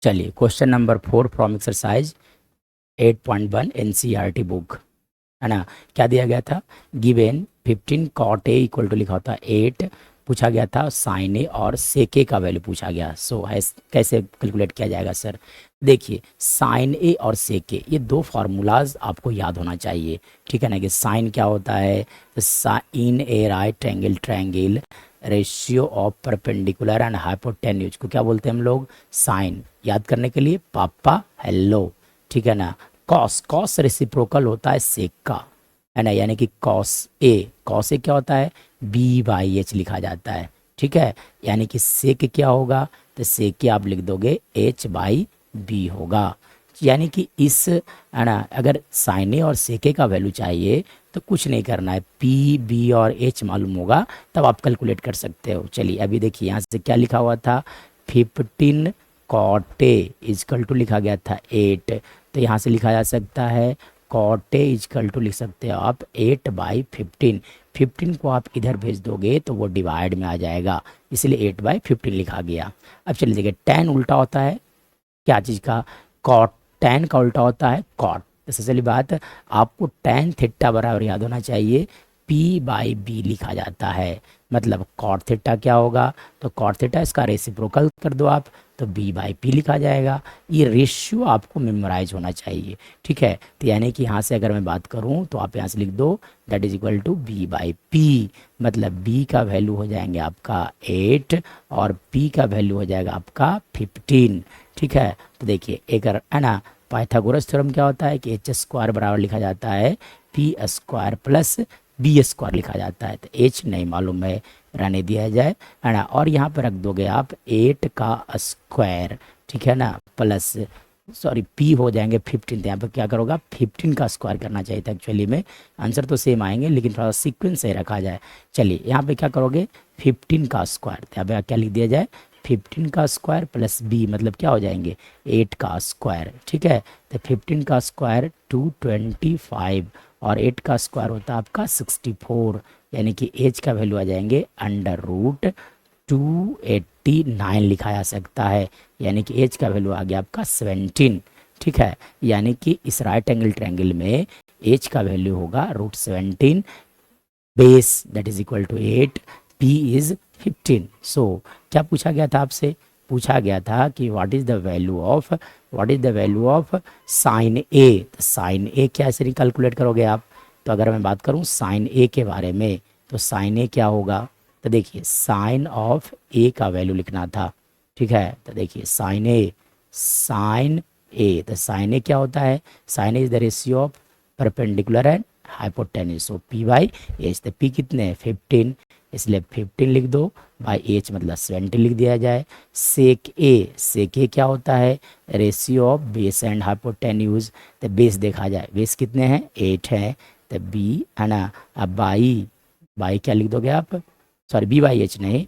चलिए question number 4 from exercise 8.1 NCERT book, है ना। क्या दिया गया था? Given 15 cot A equal to लिखा होता 8, पूछा गया था साइन ए और सेक ए का वैल्यू पूछा गया। सो है कैसे कैलकुलेट किया जाएगा सर? देखिए साइन ए और सेक ए ये दो फार्मूलाज आपको याद होना चाहिए, ठीक है ना। कि साइन क्या होता है? Sine A right angle triangle ratio of perpendicular and hypotenuse को क्या बोलते हैं हम लोग? साइन। याद करने के लिए पापा हेलो, ठीक है ना। कॉस, कॉस रेसिप्रोकल होता है सेक का, है ना। यानी कि कॉस ए क्या होता है? बी बाई एच लिखा जाता है, ठीक है। यानी कि सेक क्या होगा? तो सेक आप लिख दोगे एच बाई बी होगा। यानी कि इस, है ना, अगर साइन ए और सेके का वैल्यू चाहिए तो कुछ नहीं करना है, पी बी और एच मालूम होगा तब आप कैलकुलेट कर सकते हो। चलिए अभी देखिए यहाँ से क्या लिखा हुआ था, 15 कॉट ए इजकल टू लिखा गया था 8, तो यहाँ से लिखा जा सकता है कॉट ए इजकल टू लिख सकते हो आप 8/15। 15 को आप इधर भेज दोगे तो वो डिवाइड में आ जाएगा, इसलिए 8/15 लिखा गया। अब चलिए देखिए tan उल्टा होता है क्या चीज़ का? कॉट। tan का उल्टा होता है कॉट। तो सबसे पहली बात आपको tan थीटा बराबर याद होना चाहिए, p बाई बी लिखा जाता है। मतलब कॉट थीटा क्या होगा? तो कॉट थीटा इसका रेसिप्रोकल कर दो आप तो b बाई पी लिखा जाएगा। ये रेशियो आपको मेमोराइज होना चाहिए, ठीक है। तो यानी कि यहाँ से अगर मैं बात करूँ तो आप यहाँ से लिख दो that is equal to b by P. मतलब b का वैल्यू हो जाएंगे आपका 8 और p का वैल्यू हो जाएगा आपका 15, ठीक है। तो देखिए एक, है ना, पाइथागोरस थ्योरम क्या होता है कि एच स्क्वायर बराबर लिखा जाता है P square plus B square लिखा जाता है। तो एच नहीं मालूम है, रहने दिया जाए, है ना। और यहाँ पर रख दोगे आप 8 का स्क्वायर, ठीक है ना, प्लस सॉरी पी हो जाएंगे 15। तो यहाँ पर क्या करोगा 15 का स्क्वायर करना चाहिए था एक्चुअली में। आंसर तो सेम आएंगे लेकिन थोड़ा सीक्वेंस सही रखा जाए। चलिए यहाँ पे क्या करोगे 15 का स्क्वायर, तो यहाँ पे क्या लिख दिया जाए 15 का स्क्वायर प्लस बी, मतलब क्या हो जाएंगे 8 का स्क्वायर, ठीक है। तो 15 का स्क्वायर 225 और 8 का स्क्वायर होता है आपका 64, यानी कि एच का वैल्यू आ जाएंगे √289 लिखा जा सकता है। यानी कि एच का वैल्यू आ गया आपका 17, ठीक है। यानी कि इस राइट एंगल ट्रायंगल में एच का वैल्यू होगा √17, base that is equal to 8, P is 15। So क्या पूछा गया था आपसे? पूछा गया था कि what is the value of sine A. तो साइन ए कैसे कैलकुलेट करोगे आप? तो अगर मैं बात करूं साइन ए के बारे में तो साइन ए क्या होगा? तो देखिए साइन ऑफ ए का वैल्यू लिखना था, ठीक है। तो देखिए साइन ए, तो साइन ए क्या होता है? Sine A is the ratio of perpendicular and hypotenuse. So P by H, तो पी कितने हैं 15, इसलिए 15 लिख दो बाई एच मतलब 70 लिख दिया जाए। सेक ए क्या होता है? Ratio of base and hypotenuse. तो बेस देखा जाए, बेस कितने हैं 8 है, तो बी, है ना। अब बाई क्या लिख दोगे आप? सॉरी बी बाई एच नहीं,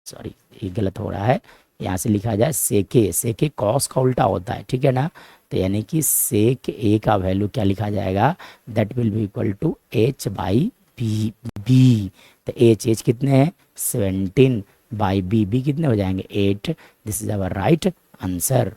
सॉरी ये गलत हो रहा है। यहाँ से लिखा जाए सेक ए कॉस का उल्टा होता है, ठीक है ना। तो यानी कि सेक ए का वैल्यू क्या लिखा जाएगा? That will be equal to H by B. तो एच कितने हैं 17 बाई बी कितने हो जाएंगे 8। This is our right answer.